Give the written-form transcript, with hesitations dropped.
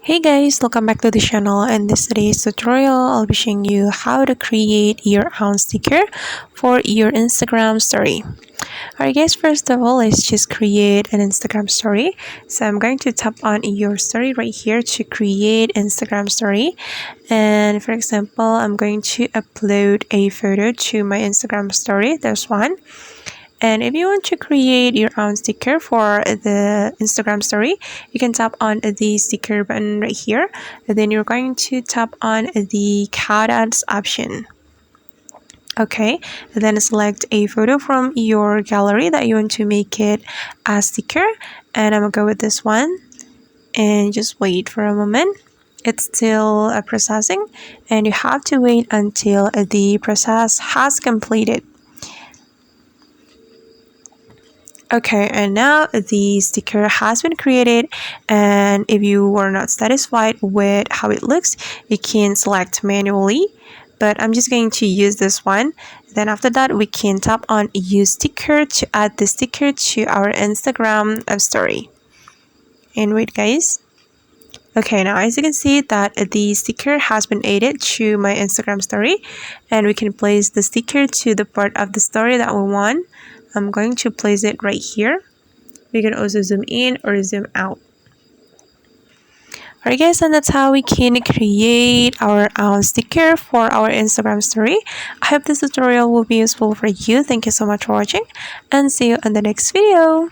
Hey guys, welcome back to the channel. In this today's tutorial, I'll be showing you how to create your own sticker for your Instagram story. Alright guys, first of all, let's just create an Instagram story. So I'm going to tap on your story right here to create Instagram story. And for example, I'm going to upload a photo to my Instagram story. There's one. And if you want to create your own sticker for the Instagram story, you can tap on the sticker button right here. And then you're going to tap on the countouts option. Okay, and then select a photo from your gallery that you want to make it a sticker. And I'm gonna go with this one. And just wait for a moment. It's still processing, and you have to wait until the process has completed. Okay, and now the sticker has been created, and if you are not satisfied with how it looks, you can select manually, but I'm just going to use this one. Then after that, we can tap on use sticker to add the sticker to our Instagram story. And wait guys. Okay, now as you can see that the sticker has been added to my Instagram story, and we can place the sticker to the part of the story that we want. I'm going to place it right here. We can also zoom in or zoom out. Alright guys, and that's how we can create our own sticker for our Instagram story. I hope this tutorial will be useful for you. Thank you so much for watching, and see you in the next video.